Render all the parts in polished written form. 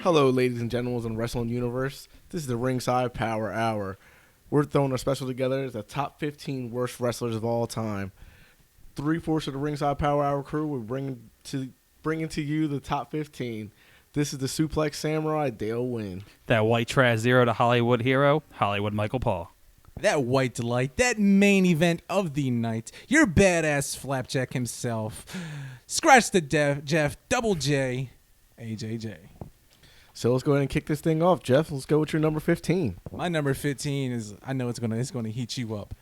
Hello, ladies and gentlemen in the wrestling universe. This is the Ringside Power Hour. We're throwing a special together as the top 15 worst wrestlers of all time. 3/4 of the Ringside Power Hour crew will bringing to you the top 15. This is the Suplex Samurai, Dale Wynn. That white trash zero to Hollywood hero, Hollywood Michael Paul. That white delight, that main event of the night, your badass Flapjack himself. Scratch the Jeff, Double J, AJJ. So let's go ahead and kick this thing off, Jeff. Let's go with your number 15. My number 15 is, I know it's gonna heat you up.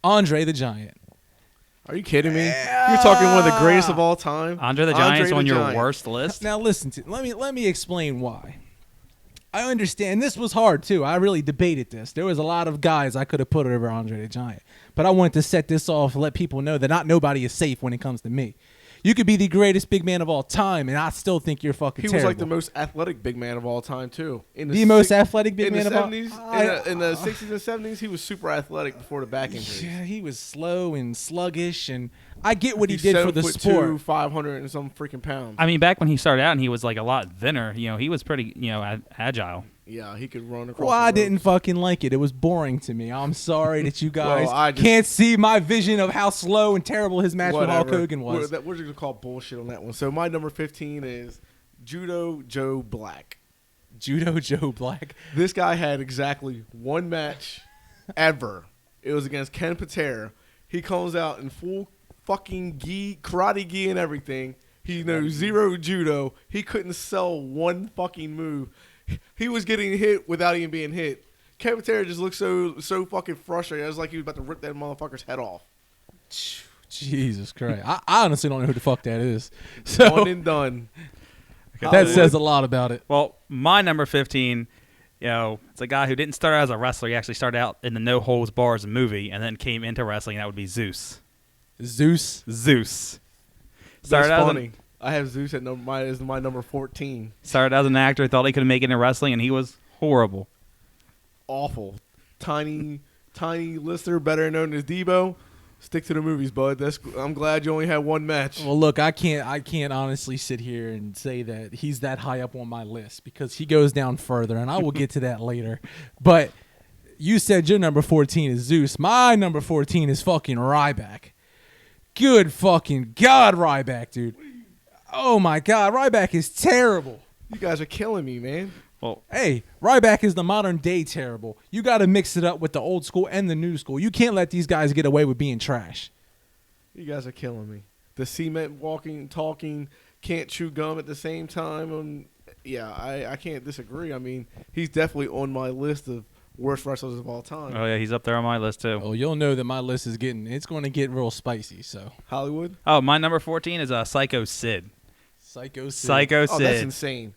Andre the Giant. Are you kidding me? You're talking one of the greatest of all time. Andre the Giant's on your Giant. worst list? Now listen to let me explain why. I understand this was hard too. I really debated this. There was a lot of guys I could have put over Andre the Giant, but I wanted to set this off and let people know that not nobody is safe when it comes to me. You could be the greatest big man of all time, and I still think you're fucking terrible. He was like the most athletic big man of all time, too. Most athletic big man of all time? In the 60s and 70s, he was super athletic before the back injury. Yeah, he was slow and sluggish, and I get what he did for the sport. 500 and some freaking pounds. I mean, back when he started out and he was like a lot thinner, he was pretty, agile. Yeah, he could run across. Well, I didn't fucking like it. It was boring to me. I'm sorry that you guys just can't see my vision of how slow and terrible his match with Hulk Hogan was. We're just going to call bullshit on that one. So my number 15 is Judo Joe Black. Judo Joe Black. This guy had exactly one match ever. It was against Ken Patera. He comes out in full fucking gi, karate gi and everything. He knows zero judo. He couldn't sell one fucking move. He was getting hit without even being hit. Ken Patera just looked so fucking frustrated. It was like he was about to rip that motherfucker's head off. Jesus Christ. I honestly don't know who the fuck that is. So, one and done. That says a lot about it. Well, my number 15, it's a guy who didn't start out as a wrestler. He actually started out in the No Holds Bars movie and then came into wrestling. That would be Zeus. Zeus. That's funny. I have Zeus at my number 14. Started as an actor, thought he could make it in wrestling, and he was horrible. Awful. Tiny lister, better known as Debo. Stick to the movies, bud. I'm glad you only had one match. Well, look, I can't honestly sit here and say that he's that high up on my list because he goes down further, and I will get to that later. But you said your number 14 is Zeus. My number 14 is fucking Ryback. Good fucking God, Ryback, dude. Oh, my God. Ryback is terrible. You guys are killing me, man. Well, hey, Ryback is the modern day terrible. You got to mix it up with the old school and the new school. You can't let these guys get away with being trash. You guys are killing me. The cement walking, talking, can't chew gum at the same time. I can't disagree. I mean, he's definitely on my list of worst wrestlers of all time. oh, yeah, he's up there on my list, too. Oh, you'll know that my list is it's going to get real spicy, so. Hollywood? Oh, my number 14 is Psycho Sid. Psycho Sid. Oh, that's insane.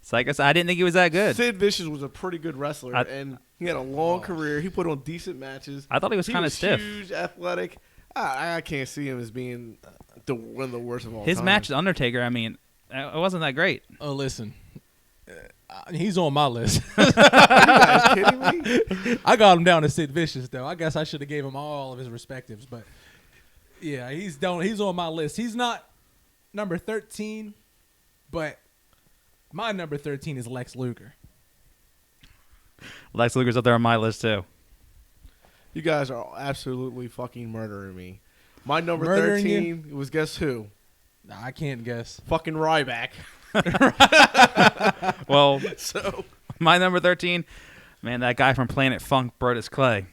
Psycho Sid. I didn't think he was that good. Sid Vicious was a pretty good wrestler, and he had a long career. He put on decent matches. I thought he was kind of stiff. Huge, athletic. I can't see him as being one of the worst of all time. His match with Undertaker, I mean, it wasn't that great. Oh, listen. He's on my list. Are you guys kidding me? I got him down to Sid Vicious, though. I guess I should have gave him all of his respectives, but yeah, he's on my list. He's not number 13, but my number 13 is Lex Luger. Lex Luger's up there on my list, too. You guys are absolutely fucking murdering me. My number Murdering 13 was guess who? I can't guess. Fucking Ryback. Well, So my number 13, man, that guy from Planet Funk, Brodus Clay.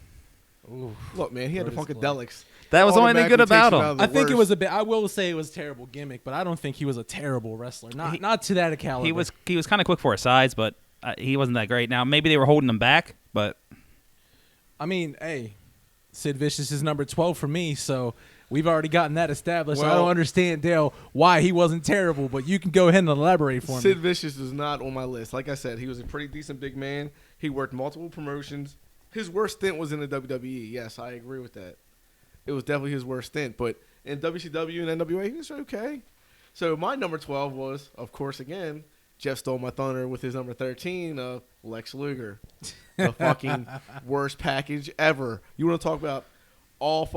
Ooh. look, man, he had the Brodus Funkadelics. That was the only thing good about him. I think it was I will say it was a terrible gimmick, but I don't think he was a terrible wrestler. Not to that caliber. He was kind of quick for his size, but he wasn't that great. Now, maybe they were holding him back, but I mean, hey, Sid Vicious is number 12 for me, so we've already gotten that established. Well, I don't understand, Dale, why he wasn't terrible, but you can go ahead and elaborate for me. Sid Vicious is not on my list. Like I said, he was a pretty decent big man. He worked multiple promotions. His worst stint was in the WWE. Yes, I agree with that. It was definitely his worst stint. But in WCW and NWA, he was okay. So my number 12 was, of course, again, Jeff stole my thunder with his number 13 of Lex Luger. The fucking worst package ever. You want to talk about all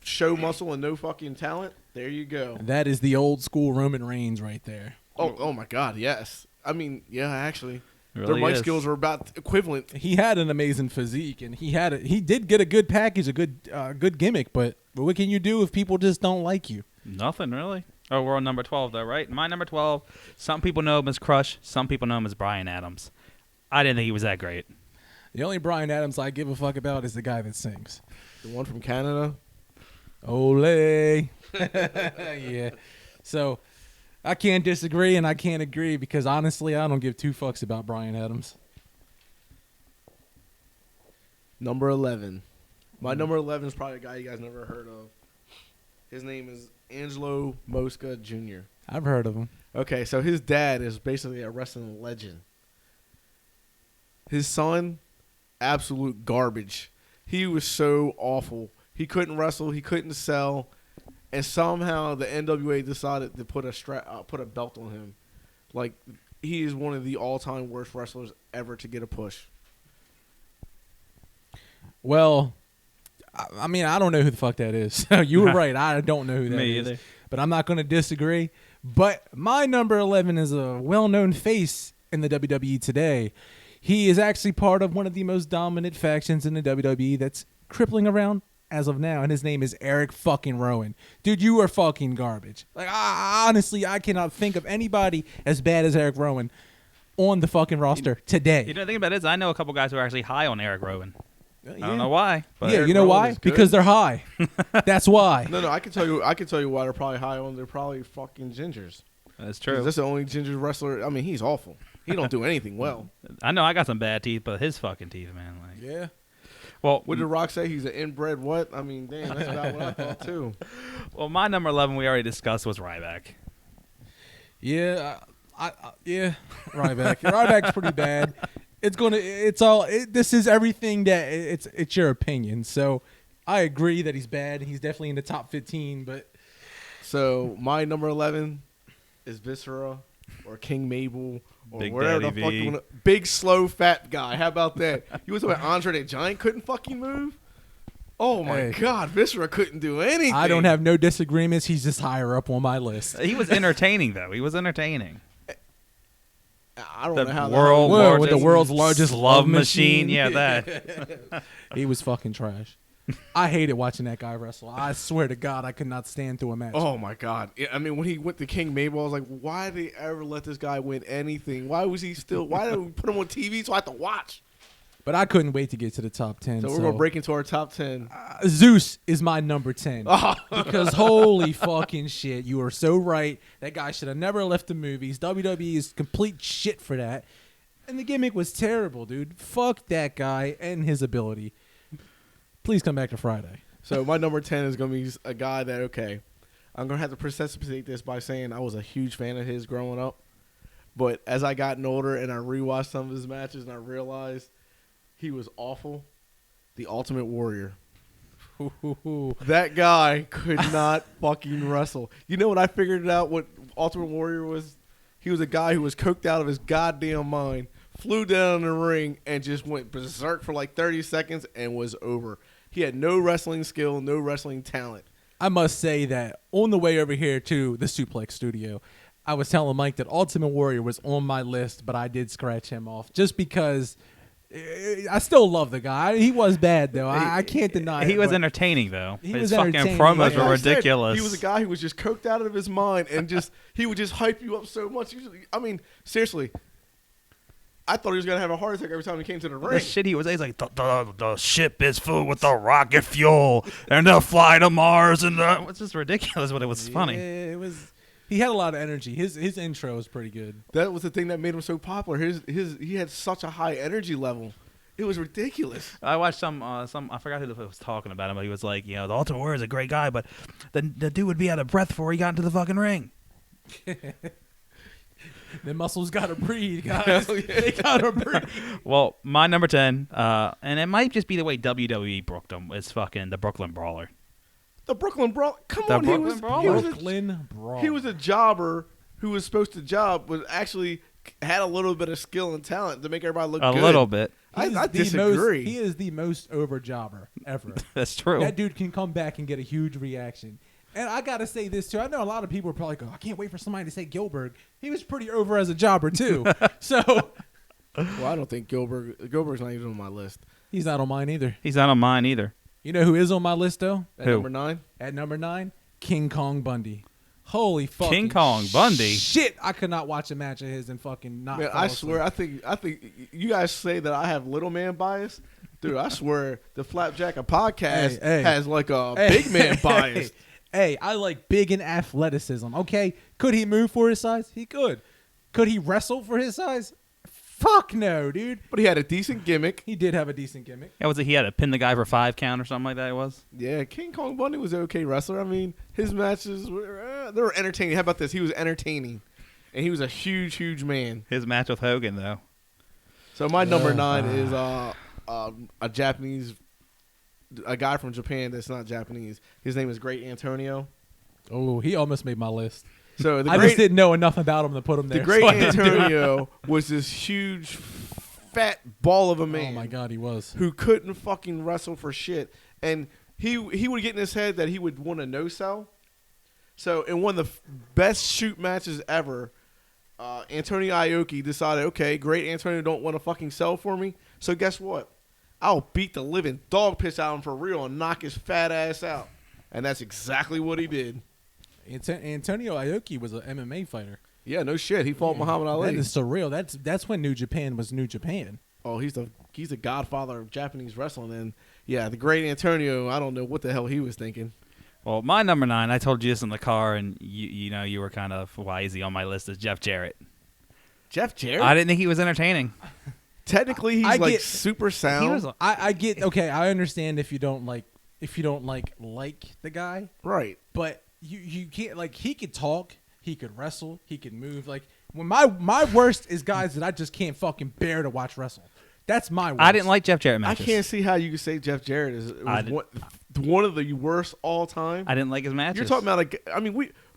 show muscle and no fucking talent? There you go. That is the old school Roman Reigns right there. Oh my God, yes. I mean, yeah, actually. Really Their mic is. skills are about equivalent. He had an amazing physique, and he did get a good package, a good gimmick. But what can you do if people just don't like you? Nothing really. Oh, we're on number 12 though, right? My number 12. Some people know him as Crush. Some people know him as Bryan Adams. I didn't think he was that great. The only Bryan Adams I give a fuck about is the guy that sings. The one from Canada. Ole. Yeah. So I can't disagree and I can't agree because honestly, I don't give two fucks about Bryan Adams. Number 11. My number 11 is probably a guy you guys never heard of. His name is Angelo Mosca Jr. I've heard of him. Okay, so his dad is basically a wrestling legend. His son, absolute garbage. He was so awful. He couldn't wrestle. He couldn't sell. And somehow the NWA decided to put a belt on him. Like, he is one of the all-time worst wrestlers ever to get a push. Well, I mean, I don't know who the fuck that is. You were right. I don't know who that Me is. either. But I'm not going to disagree. But my number 11 is a well-known face in the WWE today. He is actually part of one of the most dominant factions in the WWE that's crippling around as of now, and his name is Eric fucking Rowan. Dude, you are fucking garbage. Like, honestly, I cannot think of anybody as bad as Eric Rowan on the fucking roster today. You know, the thing about it is, I know a couple guys who are actually high on Eric Rowan. Yeah. I don't know why. But Yeah, Eric you know Rowan why? is good. Because they're high. That's why. No, I can tell you why they're probably high on. They're probably fucking gingers. That's 'Cause true. That's the only ginger wrestler. I mean, he's awful. He don't do anything well. I know I got some bad teeth, but his fucking teeth, man. Like, Yeah. well, What did Rock say? He's an inbred what? I mean, damn, that's about what I thought too. well, my number 11 we already discussed was Ryback. Yeah, yeah, Ryback. Ryback's pretty bad. This is everything that it's your opinion. So I agree that he's bad. He's definitely in the top 15, but So my number 11 is Viscera or King Mabel or Big wherever Daddy the fuck V. you want. Big slow fat guy. How about that? You was talking about Andre the Giant couldn't fucking move. Oh my Hey. God, Viscera couldn't do anything. I don't have no disagreements. He's just higher up on my list. He was entertaining, though. He was entertaining. I don't The know how world Whoa, largest with the world's largest love machine. Yeah, that. He was fucking trash. I hated watching that guy wrestle. I swear to God, I could not stand through a match. Oh my God! Yeah, I mean, when he went to King Mabel, I was like, why did they ever let this guy win anything? Why was he still? Why did we put him on TV so I had to watch? But I couldn't wait to get to the top 10. So we're gonna break into our top 10. Zeus is my number 10. Oh. Because holy fucking shit, you are so right. That guy should have never left the movies. WWE is complete shit for that. And the gimmick was terrible, dude. Fuck that guy and his ability. Please come back to Friday. So my number 10 is gonna be a guy that I'm gonna have to precipitate this by saying I was a huge fan of his growing up, but as I gotten older and I rewatched some of his matches and I realized he was awful. The Ultimate Warrior. That guy could not fucking wrestle. You know what I figured out what Ultimate Warrior was? He was a guy who was coked out of his goddamn mind, flew down in the ring, and just went berserk for like 30 seconds and was over. He had no wrestling skill, no wrestling talent. I must say that on the way over here to the Suplex Studio, I was telling Mike that Ultimate Warrior was on my list, but I did scratch him off just because I still love the guy. He was bad, though. I can't deny He it. was but entertaining, though. He His was fucking entertaining. promos Like were I said, ridiculous. he was a guy who was just coked out of his mind and he would just hype you up so much. I mean, seriously, I thought he was gonna have a heart attack every time he came to the The ring. shit he was, he's like, the ship is filled with the rocket fuel, and they'll fly to Mars, and it's just ridiculous, but it was funny. Yeah, it was. He had a lot of energy. His intro was pretty good. That was the thing that made him so popular. He had such a high energy level. It was ridiculous. I watched some I forgot who was talking about him, but he was like, the Ultimate Warrior is a great guy, but the dude would be out of breath before he got into the fucking ring. The muscles gotta breathe, guys. They gotta breathe. Well, my number 10, and it might just be the way WWE booked him, is fucking the Brooklyn Brawler. The Brooklyn Brawl. Come The on, Brooklyn Brawler. Brooklyn Brawl. he was a jobber who was supposed to job, but actually had a little bit of skill and talent to make everybody look A good. little bit. I disagree. He is the most over jobber ever. That's true. That dude can come back and get a huge reaction And I gotta say this too. I know a lot of people are probably going, I can't wait for somebody to say Gilbert. He was pretty over as a jobber too. So Well, I don't think Gilbert's not even on my list. he's not on mine either. He's not on mine either. You know who is on my list though? At Who? number 9? At number 9, King Kong Bundy. Holy fucking King Kong Bundy? Shit, I could not watch a match of his and fucking not. Man, fall I asleep. swear, I think you guys say that I have little man bias. Dude, I swear the Flapjack podcast Hey. has like a Hey. big man bias. Hey, I like big and athleticism. Okay, could he move for his size? He could. Could he wrestle for his size? Fuck no, dude. But he had a decent gimmick. He did have a decent gimmick. Yeah, was it he had to pin the guy for 5 count or something like that? It was. Yeah, King Kong Bundy was an okay wrestler. I mean, his matches were they were entertaining. How about this? He was entertaining, and he was a huge man. His match with Hogan though. So my number 9 is a Japanese, a guy from Japan that's not Japanese. His name is Great Antonio. Oh, he almost made my list. So the I great, just didn't know enough about him to put him there. the Great so I didn't do it. Antonio was this huge, fat ball of a man. Oh my god, he was. Who couldn't fucking wrestle for shit, and he would get in his head that he would want to no sell. So in one of the best shoot matches ever, Antonio Ioki decided, okay, Great Antonio don't want to fucking sell for me, so guess what? I'll beat the living dog piss out of him for real and knock his fat ass out, and that's exactly what he did. Antonio Ioki was an MMA fighter. Yeah, no shit. He fought Muhammad Ali. That is surreal. That's when New Japan was New Japan. Oh, he's the godfather of Japanese wrestling, and yeah, the Great Antonio. I don't know what the hell he was thinking. Well, my number 9, I told you this in the car, and you were kind of, why is he on my list, is Jeff Jarrett. Jeff Jarrett. I didn't think he was entertaining. Technically, he's I like get- super sound. He was I get okay. I understand if you don't like the guy, right. but you can't like he could talk, he could wrestle, he could move. Like when my worst is guys that I just can't fucking bear to watch wrestle. That's my worst. I didn't like Jeff Jarrett I matches. can't see how you could say Jeff Jarrett is one of the worst all time. I didn't like his matches. You're talking about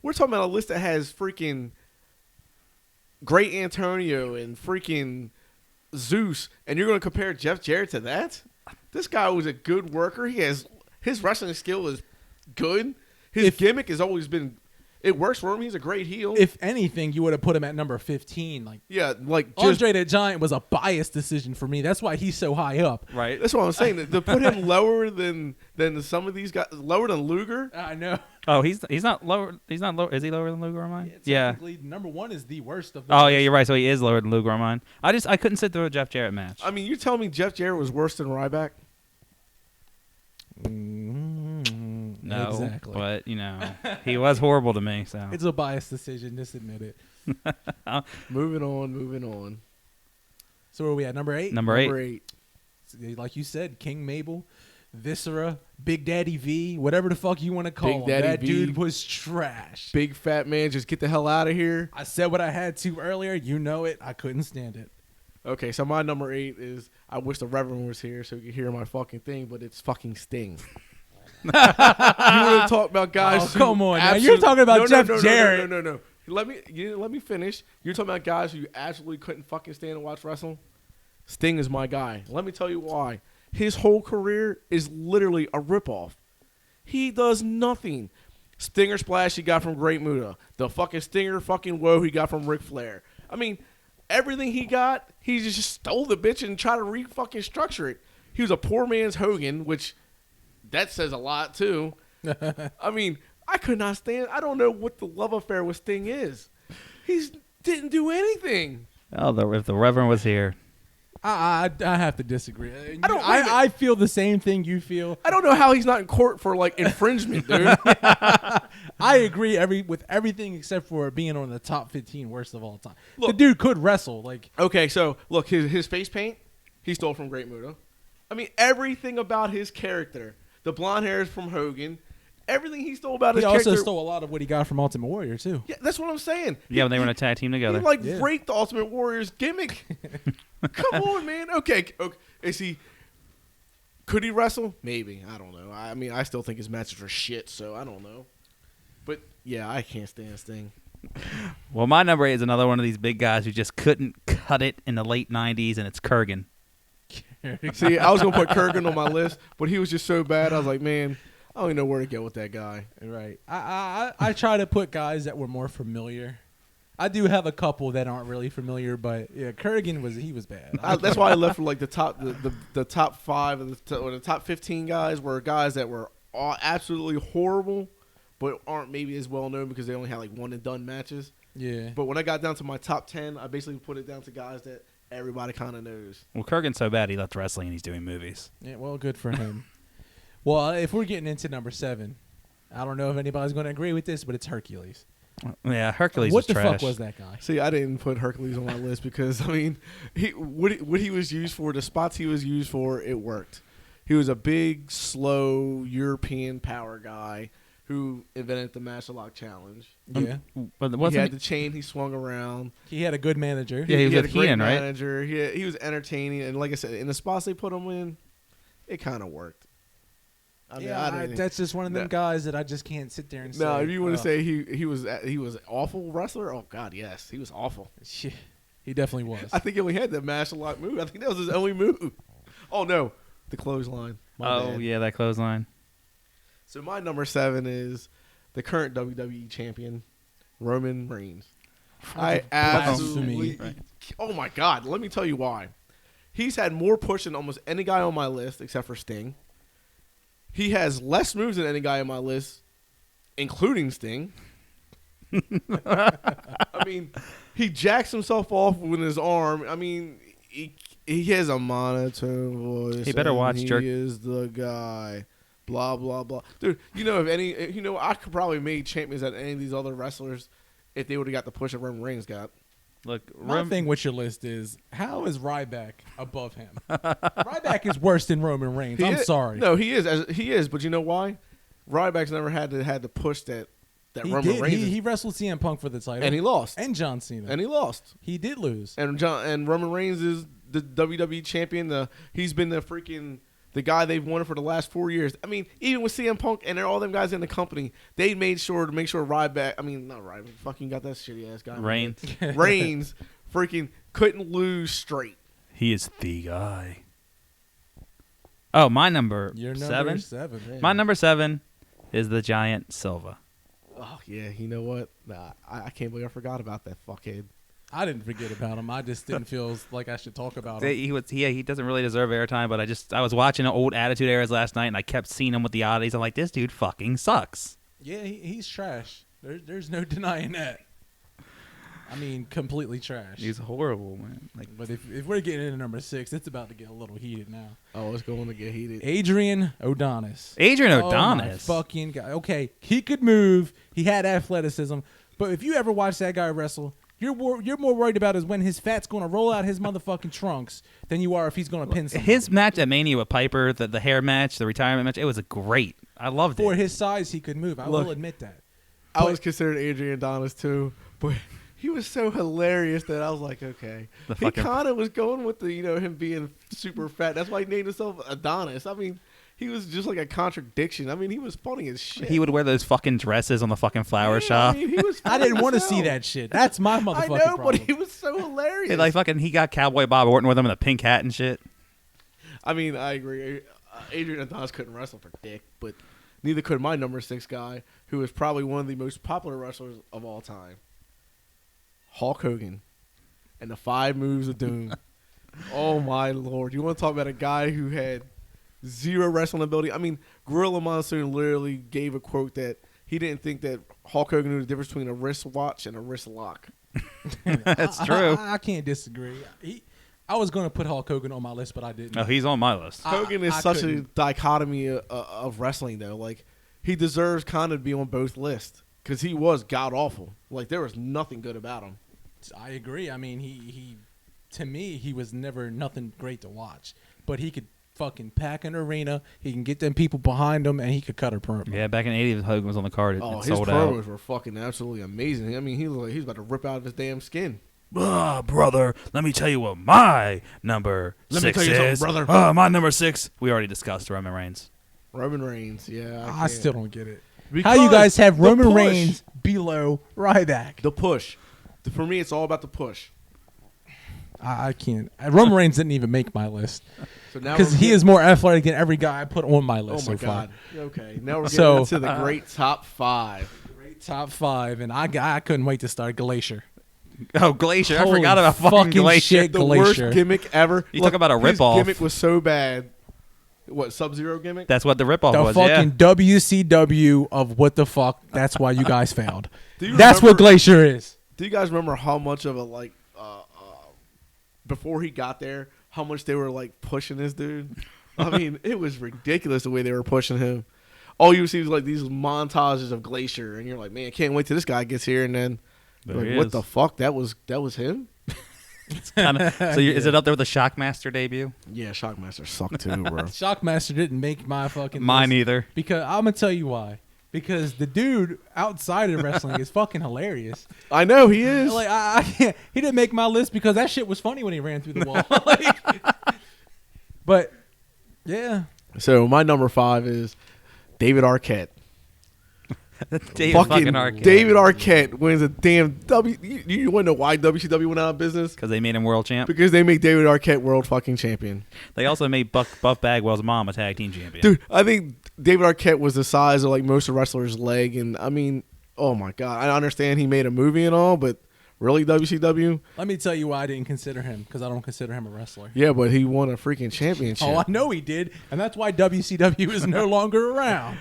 we're talking about a list that has freaking Great Antonio and freaking Zeus, and you're going to compare Jeff Jarrett to that? This guy was a good worker. His wrestling skill is good. His gimmick has always been. It works for him. He's a great heel. If anything, you would have put him at number 15. Like yeah, like just, Andre the Giant was a biased decision for me. That's why he's so high up. right. that's what I'm saying. To put him lower than some of these guys, lower than Luger. I know. Oh, he's not lower. He's not lower. Is he lower than Luger on mine? Yeah. Technically, number 1 is the worst of the Oh yeah, you're right. So he is lower than Luger on mine. I couldn't sit through a Jeff Jarrett match. I mean, you're telling me Jeff Jarrett was worse than Ryback? No, exactly. but he was horrible to me. So It's a biased decision. Just admit it. Moving on. So where are we at? Number 8? number 8. Like you said, King Mabel, Viscera, Big Daddy V, whatever the fuck you want to call Big him. Daddy That V. dude was trash. Big fat man, just get the hell out of here. I said what I had to earlier. You know it. I couldn't stand it. Okay, so my number 8 is, I wish the Reverend was here so he could hear my fucking thing, but it's fucking Sting. You want to talk about guys Oh, who come on now. You're talking about Jeff Jarrett. No. Let me finish. You're talking about guys who you absolutely couldn't fucking stand and watch wrestling? Sting is my guy. Let me tell you why. His whole career is literally a ripoff. He does nothing. Stinger Splash he got from Great Muta. The fucking Stinger fucking Woe he got from Ric Flair. I mean, everything he got, he just stole the bitch and tried to re-fucking structure it. He was a poor man's Hogan, which that says a lot too. I mean, I could not stand. I don't know what the love affair with Sting is. He didn't do anything. Oh, if the Reverend was here. I have to disagree. don't I feel the same thing you feel. I don't know how he's not in court for like infringement, dude. I agree with everything except for being on the top 15 worst of all time. Look- the dude could wrestle. Like Okay, so look, his face paint, he stole from Great Muta. I mean, everything about his character, the blonde hair is from Hogan. Everything he stole about he his also character. stole a lot of what he got from Ultimate Warrior too. Yeah, that's what I'm saying. Yeah, when they were in a tag team He together. like Yeah. raped the Ultimate Warrior's gimmick. Come on, man. Okay. Is he? Could he wrestle? Maybe. I don't know. I mean, I still think his matches are shit, so I don't know. But yeah, I can't stand Sting. Well, my number 8 is another one of these big guys who just couldn't cut it in the late 90s, and it's Kurgan. See, I was gonna put Kurgan on my list, but he was just so bad. I was like, man, I don't even know where to go with that guy. Right. I try to put guys that were more familiar. I do have a couple that aren't really familiar, but yeah, Kurgan was bad. That's why I left for like the top the top 5 or the top 15 guys were guys that were all absolutely horrible, but aren't maybe as well known because they only had like one and done matches. Yeah. But when I got down to my top 10, I basically put it down to guys that everybody kind of knows. Well, Kurgan's so bad he left wrestling and he's doing movies. Yeah. Well, good for him. Well, if we're getting into number 7, I don't know if anybody's going to agree with this, but it's Hercules. Yeah, Hercules What was the trash. fuck was that guy? See, I didn't put Hercules on my list because I mean, what he was used for, the spots he was used for, it worked. He was a big, slow European power guy who invented the Master Lock Challenge. Yeah. But He wasn't had the chain he swung around. He had a good manager. Yeah, he was had with a great Heenan, right? manager. He was entertaining, and like I said, in the spots they put him in, it kind of worked. I mean, that's just one of them No. guys that I just can't sit there and say. No, if you want to say he was an awful wrestler, oh god, yes, he was awful. Shit, he definitely was. I think he only had the Master Lock move. I think that was his only move. Oh no, the clothesline. My bad. yeah, that clothesline. So my number 7 is the current WWE champion, Roman Reigns. I absolutely. Right. Oh my god, let me tell you why. He's had more push than almost any guy on my list except for Sting. He has less moves than any guy on my list, including Sting. I mean, he jacks himself off with his arm. I mean, he has a monotone voice. He better watch He Jerk. is the guy. Blah blah blah. Dude, I could probably make champions at any of these other wrestlers if they would have got the push that Roman Reigns got. Look, My thing with your list is, how is Ryback above him? Ryback is worse than Roman Reigns. I'm sorry. No, he is. But you know why? Ryback's never had to push that he Roman did. Reigns. He wrestled CM Punk for the title, and he lost. and John Cena, And he lost. he did lose. And Roman Reigns is the WWE champion. He's been the guy they've wanted for the last 4 years. I mean, even with CM Punk and all them guys in the company, they made sure not Ryback. Fucking got that shitty ass guy. Reigns. Reigns freaking couldn't lose straight. He is the guy. Oh, my number Your number 7. 7. Yeah. My number 7 is the Giant Silva. Oh yeah, you know what? Nah, I can't believe I forgot about that fuckhead. I didn't forget about him. I just didn't feel like I should talk about him. He doesn't really deserve airtime, but I was watching old Attitude Eras last night, and I kept seeing him with the oddities. I'm like, this dude fucking sucks. Yeah, he's trash. There's no denying that. I mean, completely trash. He's horrible, man. But if we're getting into number 6, it's about to get a little heated now. Oh, it's going to get heated. Adrian Adonis. Adrian Oh, my Adonis. fucking guy. Okay, he could move. He had athleticism. But if you ever watch that guy wrestle, you're more worried about is when his fat's going to roll out his motherfucking trunks than you are if he's going to pin somebody. His match at Mania with Piper, the hair match, the retirement match, it was great. I loved For it. his size, he could move. I will admit that. I was considered Adrian Adonis too, but he was so hilarious that I was like, okay. He kind of was going with the him being super fat. That's why he named himself Adonis. I mean, he was just like a contradiction. I mean, he was funny as shit. He would wear those fucking dresses on the fucking flower shop. I mean, he was I didn't want to see that shit. That's my motherfucking I know, problem. but he was so hilarious. He got Cowboy Bob Orton with him in a pink hat and shit. I mean, I agree. Adrian Adonis couldn't wrestle for dick, but neither could my number 6 guy, who is probably one of the most popular wrestlers of all time, Hulk Hogan, and the 5 moves of doom. Oh my lord! You want to talk about a guy who had zero wrestling ability? I mean, Gorilla Monsoon literally gave a quote that he didn't think that Hulk Hogan knew the difference between a wristwatch and a wrist lock. That's true. I can't disagree. I was going to put Hulk Hogan on my list, but I didn't. No, he's on my list. Hogan is such a dichotomy of wrestling, though. Like, he deserves kind of to be on both lists because he was god awful. Like, there was nothing good about him. I agree. I mean, he to me, he was never nothing great to watch, but he could fucking pack an arena. He can get them people behind him, and he could cut a promo. Yeah, back in the 80s, Hogan was on the card. It His sold promos out. were fucking absolutely amazing. I mean, he looked like he's about to rip out of his damn skin. Brother, let me tell you what my number 6 is. Brother. My number 6, we already discussed Roman Reigns. Roman Reigns, yeah. I still don't get it. Because How you guys have the Roman push. Reigns below Ryback? The push. For me, it's all about the push. I can't. Roman Reigns didn't even make my list So now because we're he getting- is more athletic than every guy I put on my Oh list my so far. god. Okay, now we're getting So- into the great top 5. Great top 5, and I couldn't wait to start Glacier. Oh, Glacier. I Holy forgot about fucking Glacier. shit, The Glacier. worst gimmick ever. You talk about a His ripoff. gimmick was so bad. What, Sub-Zero gimmick? That's what the ripoff The was, fucking yeah. WCW of what the fuck. That's why you guys failed. Do you That's what remember- Glacier is. Do you guys remember how much of a before he got there, how much they were like pushing this dude? I mean, it was ridiculous the way they were pushing him. All you see was like these montages of Glacier, and you're like, man, can't wait till this guy gets here, and then There like, he what is. the fuck? That was him? So is it up there with the Shockmaster debut? Yeah, Shockmaster sucked too, bro. Shockmaster didn't make my fucking Mine list either. because I'm gonna tell you why. Because the dude outside of wrestling is fucking hilarious. I know he is. Like I can't. He didn't make my list because that shit was funny when he ran through the wall. Like, but yeah, So my number 5 is David Arquette. David fucking Arquette. David Arquette wins a damn You want to know why WCW went out of business? Because they made him world champ. Because they made David Arquette world fucking champion. They also made Buff Bagwell's mom a tag team champion. Dude, I think David Arquette was the size of like most of wrestlers' leg, and I mean, oh my god, I understand he made a movie and all, but really WCW? let me tell you why I didn't consider him because I don't consider him a wrestler. Yeah, but he won a freaking championship, Oh, I know he did, and that's why WCW is no longer around.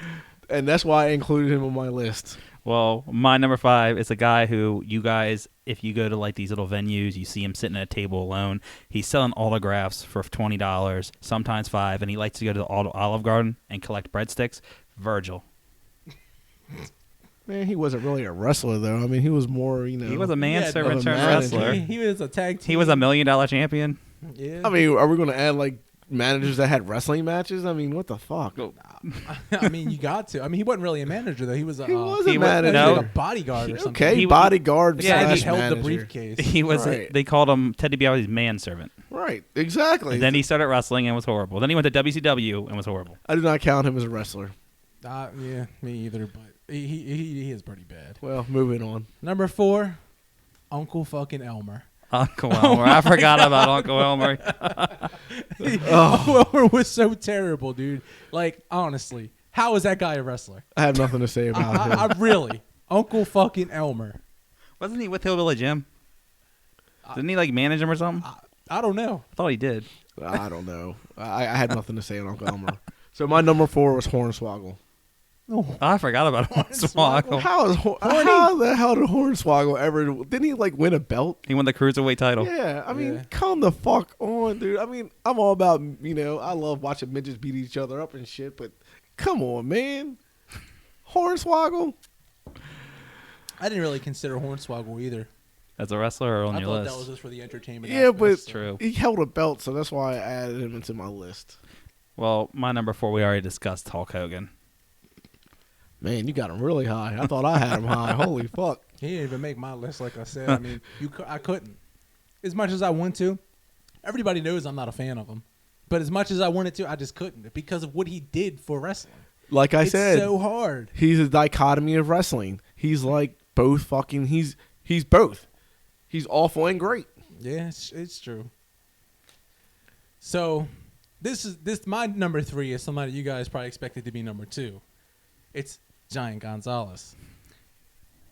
and that's why I included him on my list. Well, my number 5 is a guy who you guys, if you go to like these little venues, you see him sitting at a table alone. He's selling autographs for $20, sometimes $5, and he likes to go to the Olive Garden and collect breadsticks. Virgil. Man, he wasn't really a wrestler though. I mean, he was more, you know. He was a manservant of a turned manager. wrestler. He was a tag team. He was $1 million champion. Yeah. I mean, are we going to add like managers that had wrestling matches? I mean, what the fuck? I mean, you got to. I mean, he wasn't really a manager though. He was a He was he a was- manager. no. like a bodyguard or something. Okay, He- bodyguard. The guy Yeah, that slash held the manager. briefcase. He was. Right. They called him Ted DiBiase's manservant. Right, exactly. And then he started wrestling and was horrible. Then he went to WCW and was horrible. I do not count him as a wrestler. Yeah, me either. But he is pretty bad. Well, moving on. Number 4, Uncle fucking Elmer. Uncle Elmer. I forgot about Uncle Elmer. Uncle Elmer was so terrible, dude. Like, honestly, how is that guy a wrestler? I have nothing to say about him. I really, Uncle fucking Elmer. Wasn't he with Hillbilly Jim? Didn't he like manage him or something? I don't know. I thought he did. I don't know. I had nothing to say on Uncle Elmer. So my number 4 was Hornswoggle. Oh, I forgot about Hornswoggle. How the hell did Hornswoggle ever? Didn't he like win a belt? He won the cruiserweight title. Yeah, I mean, Yeah. come the fuck on, dude. I mean, I'm all about, I love watching midgets beat each other up and shit, but come on, man. Hornswoggle? I didn't really consider Hornswoggle either. As a wrestler or on I your thought list? that was just for the entertainment. Yeah, aspect. but True. he held a belt, so that's why I added him into my list. Well, my number 4 we already discussed, Hulk Hogan. Man, you got him really high. I thought I had him high. Holy fuck. He didn't even make my list. Like I said, I mean, I couldn't. As much as I want to, everybody knows I'm not a fan of him. But as much as I wanted to, I just couldn't because of what he did for wrestling. Like I It's said, so hard. he's a dichotomy of wrestling. He's like both fucking. He's both. He's awful and great. Yeah, it's true. So, this my number 3 is somebody you guys probably expected to be number 2. It's Giant Gonzalez.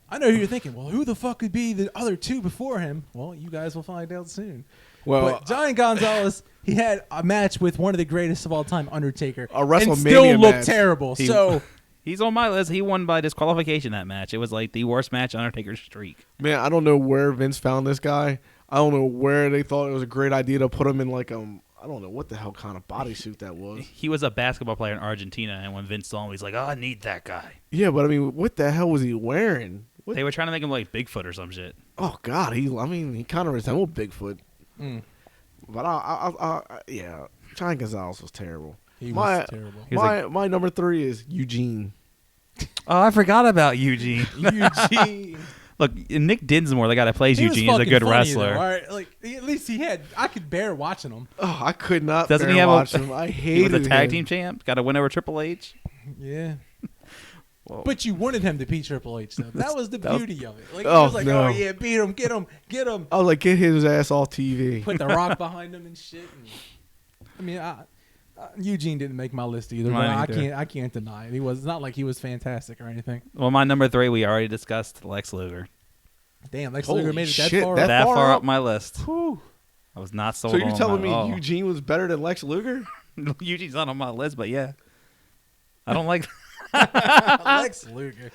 I know who you're thinking. Well, who the fuck could be the other 2 before him? Well, you guys will find out soon. Well, But Giant Gonzalez, he had a match with one of the greatest of all time, Undertaker, A WrestleMania and still looked match. terrible. He- So He's on my list. He won by disqualification that match. It was like the worst match Undertaker's streak. man, I don't know where Vince found this guy. I don't know where they thought it was a great idea to put him in like I don't know what the hell kind of bodysuit that was. He was a basketball player in Argentina, and when Vince saw him, he's like, "Oh, I need that guy." Yeah, but I mean, what the hell was he wearing? What? They were trying to make him like Bigfoot or some shit. Oh God, he kind of resembled Bigfoot. But yeah, Giant Gonzalez was terrible. he was terrible. He was My number 3 is Eugene. Oh, I forgot about Eugene. Eugene. Look, Nick Dinsmore, the guy that plays He was Eugene, is a fucking good funny, wrestler. though, all right? Like at least I could bear watching him. Oh, I could not Doesn't bear he have watching him. I He hated was a tag him. team champ. Got to win over Triple H. Yeah. Whoa. But you wanted him to beat Triple H, though. That was the beauty of it. Like, Oh, he was like, no. oh, yeah, beat him, get him, get him. I was like, get his ass off TV. Put the Rock behind him and shit. Eugene didn't make my list either, but Mine either. I can't deny it. It's not like he was fantastic or anything. Well, my number 3 we already discussed, Lex Luger. Damn, Lex Holy Luger made it that shit, far. that That far far up? up my list. Whew. I was not sold So on you're him telling at me all. Eugene was better than Lex Luger? Eugene's not on my list, but yeah. I don't like... Lex Luger.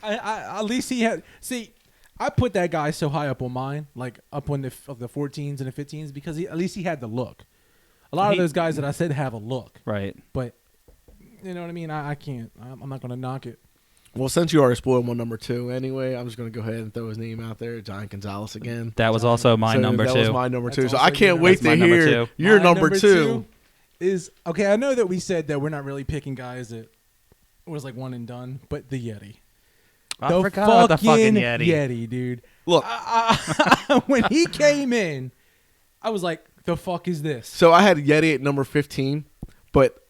At least he had. See, I put that guy so high up on mine, like up on the 14s and the 15s, because at least he had the look. A lot of those guys that I said have a look, Right. but you know what I mean. I can't. I'm not gonna knock it. Well, since you already spoiled my number 2 anyway, I'm just going to go ahead and throw his name out there, Giant Gonzalez again. That was also my So number 2. That was my number 2. That's So also I can't your- wait That's to my number hear 2. your My number 2. is okay. I know that we said that we're not really picking guys that was like one and done, but the Yeti. I forgot about the fucking Yeti. Dude. Look, When he came in, I was like, "The fuck is this?" so I had Yeti at number 15, but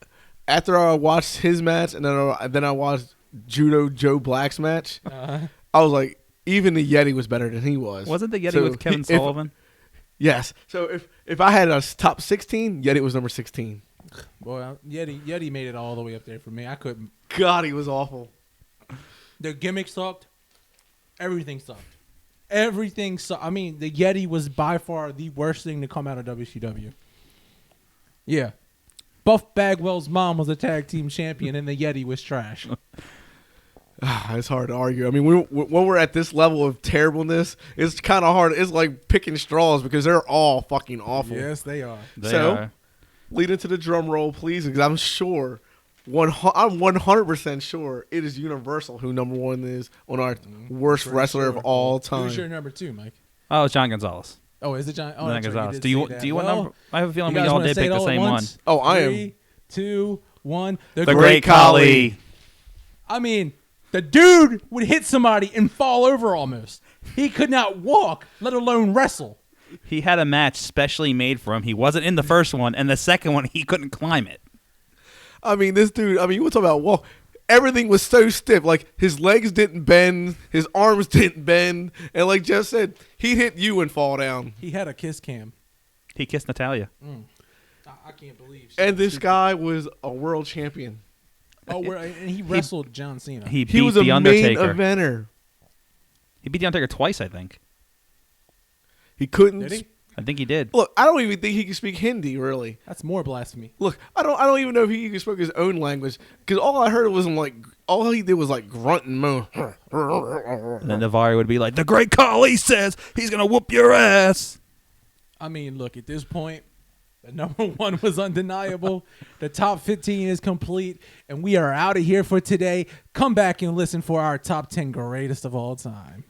after I watched his match and then I watched Judo Joe Black's match, I was like, even the Yeti was better than he was. Wasn't the Yeti So with Kevin if- Sullivan? Yes. So if I had a top 16, Yeti was number 16. Boy, Yeti made it all the way up there for me. I couldn't. God, he was awful. The gimmick sucked. Everything sucked. Everything sucked. I mean, the Yeti was by far the worst thing to come out of WCW. Yeah. Buff Bagwell's mom was a tag team champion, and the Yeti was trash. It's hard to argue. I mean, when we're at this level of terribleness, it's kind of hard. It's like picking straws because they're all fucking awful. Yes, they are. They So- are. Lead into the drum roll, please, because I'm sure, I'm 100% sure it is Universal who number 1 is on our worst Pretty wrestler sure. of all time. Who's your number 2, Mike? Oh, it's John Gonzalez. Oh, is it John? Oh, John that's right, Gonzalez. did Do you say that. do you want Well, number? I have a feeling you we guys all wanna did say pick it the all at same one. once? Oh, I am. 3, 2, 1. The Great Khali. I mean, the dude would hit somebody and fall over almost. He could not walk, let alone wrestle. He had a match specially made for him. He wasn't in the first one, and the second one he couldn't climb it. I mean, this dude, you want to talk about walk. Everything was so stiff. Like, his legs didn't bend, his arms didn't bend. And like Jeff said, he'd hit you and fall down. He had a kiss cam. He kissed Natalia. I can't believe. And this guy was a world champion. And he wrestled John Cena. He beat He was a the main Undertaker. eventer. He beat the Undertaker twice, I think. He couldn't. Did he? I think he did. Look, I don't even think he could speak Hindi, really. That's more blasphemy. Look, I don't even know if he even spoke his own language because all I heard was all he did was like grunt and moan. And then Navari would be like, "The Great Khali says he's gonna whoop your ass." I mean, look, at this point, the number 1 was undeniable. The top 15 is complete, and we are out of here for today. Come back and listen for our top 10 greatest of all time.